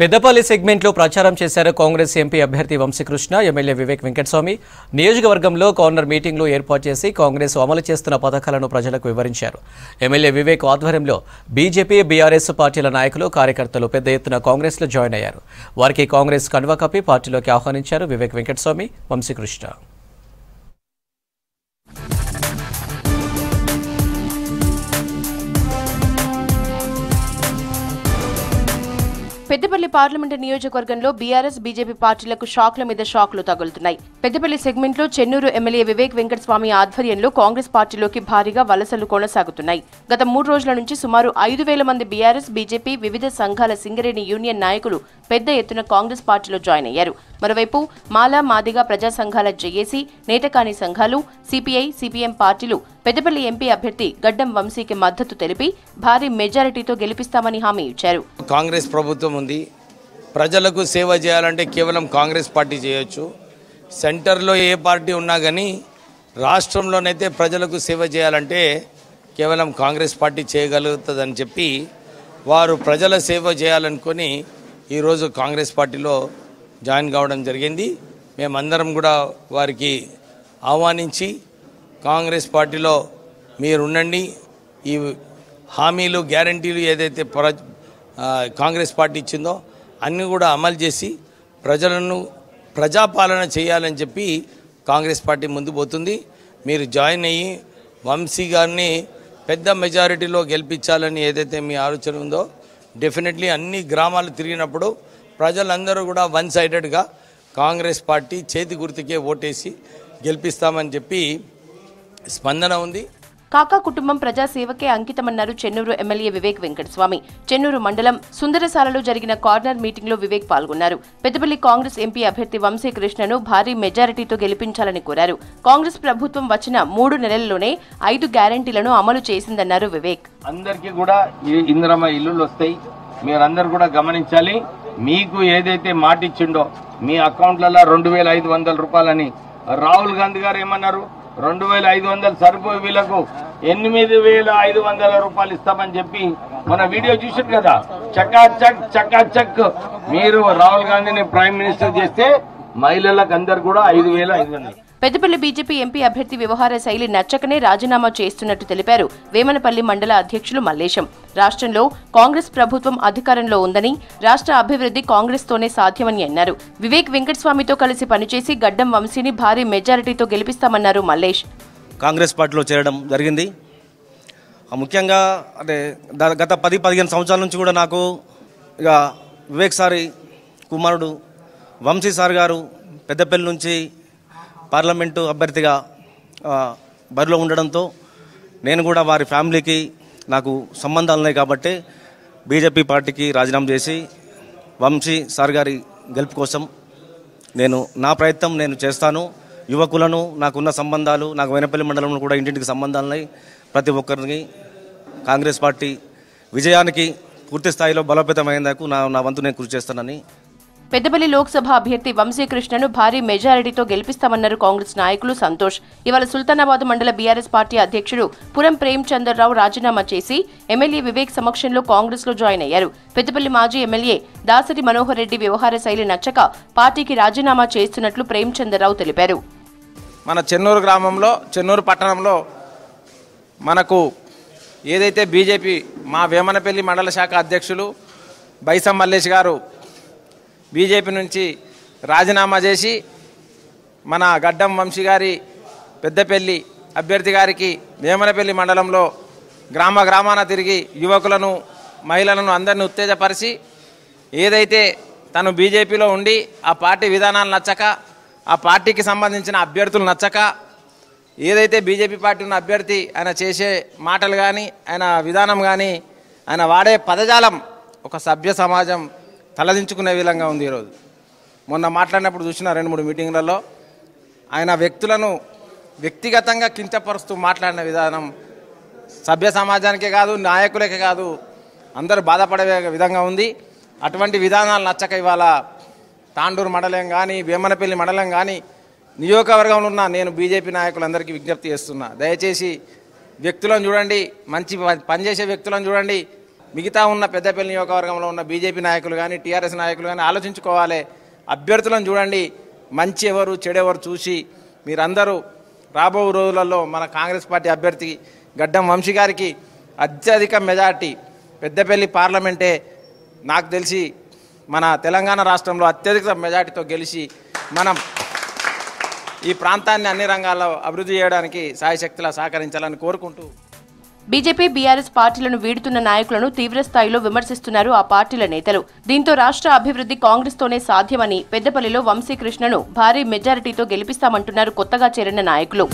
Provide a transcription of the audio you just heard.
పెద్దపల్లి సెగ్మెంట్లో ప్రచారం చేశారు కాంగ్రెస్ ఎంపీ అభ్యర్థి వంశీకృష్ణ. ఎమ్మెల్యే వివేక్ వెంకటస్వామి నియోజకవర్గంలో కార్నర్ మీటింగ్లు ఏర్పాటు చేసి కాంగ్రెస్ అమలు చేస్తున్న పథకాలను ప్రజలకు వివరించారు. ఎమ్మెల్యే వివేక్ ఆధ్వర్యంలో బీజేపీ, బీఆర్ఎస్ పార్టీల నాయకులు, కార్యకర్తలు పెద్ద ఎత్తున కాంగ్రెస్లో జాయిన్ అయ్యారు. వారికి కాంగ్రెస్ కండువా కప్పి పార్టీలోకి ఆహ్వానించారు వివేక్ వెంకటస్వామి, వంశీకృష్ణ. పెద్దపల్లి పార్లమెంటు నియోజకవర్గంలో బీఆర్ఎస్, బీజేపీ పార్టీలకు షాక్ల మీద షాక్లు తగులుతున్నాయి. పెద్దపల్లి సెగ్మెంట్లో చెన్నూరు ఎమ్మెల్యే వివేక్ వెంకటస్వామి ఆధ్వర్యంలో కాంగ్రెస్ పార్టీలోకి భారీగా వలసలు కొనసాగుతున్నాయి. గత 3 రోజుల నుంచి సుమారు 5,000 మంది బీఆర్ఎస్, బీజేపీ, వివిధ సంఘాల సింగరేణి యూనియన్ నాయకులు పెద్ద ఎత్తున కాంగ్రెస్ పార్టీలో జాయిన్ అయ్యారు. మరోవైపు మాలా, మాదిగ ప్రజా సంఘాల జేఏసీ, నేతకాని సంఘాలు, సిపిఐ, సిపిఎం పార్టీలు పెద్దపల్లి ఎంపీ అభ్యర్థి గడ్డం వంశీకి మద్దతు తెలిపి భారీ మెజారిటీతో గెలిపిస్తామని హామీ ఇచ్చారు. కాంగ్రెస్ ప్రభుత్వం ఉంది, ప్రజలకు సేవ చేయాలంటే కేవలం కాంగ్రెస్ పార్టీ చేయొచ్చు. సెంటర్లో ఏ పార్టీ ఉన్నా కానీ రాష్ట్రంలోనైతే ప్రజలకు సేవ చేయాలంటే కేవలం కాంగ్రెస్ పార్టీ చేయగలుగుతుందని చెప్పి వారు ప్రజల సేవ చేయాలనుకొని ఈరోజు కాంగ్రెస్ పార్టీలో జాయిన్ కావడం జరిగింది. మేమందరం కూడా వారికి ఆహ్వానించి కాంగ్రెస్ పార్టీలో మీరుండండి, ఈ హామీలు, గ్యారంటీలు ఏదైతే కాంగ్రెస్ పార్టీ ఇచ్చిందో అన్నీ కూడా అమలు చేసి ప్రజలను ప్రజాపాలన చేయాలని చెప్పి కాంగ్రెస్ పార్టీ ముందు పోతుంది. మీరు జాయిన్ అయ్యి వంశీ గారిని పెద్ద మెజారిటీలో గెలిపించాలని ఏదైతే మీ ఆలోచన ఉందో డెఫినెట్లీ అన్ని గ్రామాలు తిరిగినప్పుడు ప్రజలందరూ కూడా వన్ సైడెడ్గా కాంగ్రెస్ పార్టీ చేతి గుర్తుకే ఓటేసి గెలిపిస్తామని చెప్పి స్పందన ఉంది. కాకా కుటుంబం ప్రజాసేవకే అంకితమన్నారు చెన్నూరు ఎమ్మెల్యే వివేక్ వెంకటస్వామి. చెన్నూరు మండలం సుందరసాలలో జరిగిన కార్నర్ మీటింగ్ లో వివేక్ పాల్గొన్నారు. పెద్దపల్లి కాంగ్రెస్ ఎంపీ అభ్యర్థి వంశీకృష్ణను భారీ మెజారిటీతో గెలిపించాలని కోరారు. కాంగ్రెస్ ప్రభుత్వం వచ్చిన 3 నెలల్లోనే 5 గ్యారంటీలను అమలు చేసిందన్నారు వివేక్. అందరికీ కూడా ఇందిరమ్మ ఇల్లులు వస్తాయి, మీరందరూ కూడా గమనించాలి. మీకు ఏదైతే మాట ఇచ్చిండో మీ అకౌంట్లలో 2,500 రూపాయలని రాహుల్ గాంధీ గారు ఏమన్నారు, 2,500 సరిపోయి వీళ్ళకు 8,500 రూపాయలు ఇస్తామని చెప్పి మన వీడియో చూసారు కదా. చకాచక్ చకాచక్ మీరు రాహుల్ గాంధీని ప్రైమ్ మినిస్టర్ చేస్తే మహిళలకు అందరు కూడా 5,500. పెద్దపల్లి బీజేపీ ఎంపీ అభ్యర్థి వ్యవహార శైలి నచ్చకనే రాజీనామా చేస్తున్నట్టు తెలిపారు వేమనపల్లి మండల అధ్యక్షులు మల్లేశం. రాష్ట్రంలో కాంగ్రెస్ ప్రభుత్వం అధికారంలో ఉందని, రాష్ట్ర అభివృద్ధి కాంగ్రెస్ తోనే సాధ్యమని అన్నారు. వివేక్ వెంకటస్వామితో కలిసి పనిచేసి గడ్డం వంశీని భారీ మెజారిటీతో గెలిపిస్తామన్నారు మల్లేష్. కాంగ్రెస్ పార్టీలో చేరడం జరిగింది. ముఖ్యంగా అంటే గత 10-15 సంవత్సరాల నుంచి కూడా నాకు ఇక వివేక్ సారి కుమారుడు వంశీ సార్ గారు పెద్దపల్లి నుంచి పార్లమెంటు అభ్యర్థిగా బరిలో ఉండడంతో నేను కూడా వారి ఫ్యామిలీకి నాకు సంబంధాలు ఉన్నాయి కాబట్టి బీజేపీ పార్టీకి రాజీనామా చేసి వంశీ సార్ గారి గెలుపు కోసం నా ప్రయత్నం నేను చేస్తాను. యువకులను, నాకున్న సంబంధాలు, నాకు వేమనపల్లి మండలంలో కూడా ఇంటింటికి సంబంధాలు ఉన్నాయి. ప్రతి ఒక్కరికి కాంగ్రెస్ పార్టీ విజయానికి పూర్తి స్థాయిలో బలోపేతమైనందుకు నా వంతు నేను కృషి చేస్తానని. పెద్దపల్లి లోక్సభ అభ్యర్థి వంశీకృష్ణను భారీ మెజారిటీతో గెలిపిస్తామన్నారు కాంగ్రెస్ నాయకులు సంతోష్. ఇవాళ సుల్తానాబాద్ మండల బీఆర్ఎస్ పార్టీ అధ్యక్షుడు పురం ప్రేమ్ చంద్రరావు రాజీనామా చేసి ఎమ్మెల్యే వివేక్ సమక్షంలో కాంగ్రెస్ లో జాయిన్ అయ్యారు. పెద్దపల్లి మాజీ ఎమ్మెల్యే దాసరి మనోహర్ రెడ్డి వ్యవహార శైలి నచ్చక పార్టీకి రాజీనామా చేస్తున్నట్లు ప్రేమ్ చంద్రరావు తెలిపారు. మన చెన్నూరు గ్రామంలో, చెన్నూరు పట్టణంలో మనకు ఏదైతే బీజేపీ మా వేమనపల్లి మండల శాఖ అధ్యక్షులు బైసం మల్లేష్ గారు బీజేపీ నుంచి రాజీనామా చేసి మన గడ్డం వంశీ గారి పెద్దపల్లి అభ్యర్థి గారికి వేమనపల్లి మండలంలో గ్రామాన తిరిగి యువకులను, మహిళలను అందరినీ ఉత్తేజపరిచి ఏదైతే తను బీజేపీలో ఉండి ఆ పార్టీ విధానాలు నచ్చక, ఆ పార్టీకి సంబంధించిన అభ్యర్థులు నచ్చక, ఏదైతే బీజేపీ పార్టీ ఉన్న అభ్యర్థి ఆయన చేసే మాటలు కానీ, ఆయన విధానం కానీ, ఆయన వాడే పదజాలం ఒక సభ్య సమాజం తలదించుకునే విధంగా ఉంది. ఈరోజు మొన్న మాట్లాడినప్పుడు చూసిన 2-3 మీటింగ్లలో ఆయన వ్యక్తులను వ్యక్తిగతంగా కించపరుస్తూ మాట్లాడిన విధానం సభ్య సమాజానికే కాదు, నాయకులకే కాదు, అందరూ బాధపడే విధంగా ఉంది. అటువంటి విధానాలు నచ్చక ఇవాళ తాండూరు మండలం కానీ, వేమనపల్లి మండలం కానీ, నియోజకవర్గంలో ఉన్న నేను బీజేపీ నాయకులందరికీ విజ్ఞప్తి చేస్తున్నా, దయచేసి వ్యక్తులను చూడండి, మంచి పనిచేసే వ్యక్తులను చూడండి. మిగతా ఉన్న పెద్దపల్లి నియోజకవర్గంలో ఉన్న బీజేపీ నాయకులు కానీ టీఆర్ఎస్ నాయకులు కానీ ఆలోచించుకోవాలి. అభ్యర్థులను చూడండి, మంచి ఎవరు చెడెవరు చూసి మీరందరూ రాబో రోజులలో మన కాంగ్రెస్ పార్టీ అభ్యర్థి గడ్డం వంశీ గారికి అత్యధిక మెజార్టీ, పెద్దపల్లి పార్లమెంటే నాకు తెలిసి మన తెలంగాణ రాష్ట్రంలో అత్యధిక మెజార్టీతో గెలిచి మనం ఈ ప్రాంతాన్ని అన్ని రంగాల్లో అభివృద్ధి చేయడానికి సాయశక్తిలా సహకరించాలని కోరుకుంటూ బీజేపీ బీఆర్ఎస్ పార్టీలను వీడుతున్న నాయకులను తీవ్రస్థాయిలో విమర్శిస్తున్నారు ఆ పార్టీల నేతలు. దీంతో రాష్ట్ర అభివృద్ధి కాంగ్రెస్ తోనే సాధ్యమని పెద్దపల్లిలో వంశీకృష్ణను భారీ మెజారిటీతో గెలిపిస్తామంటున్నారు కొత్తగా చేరిన నాయకులు.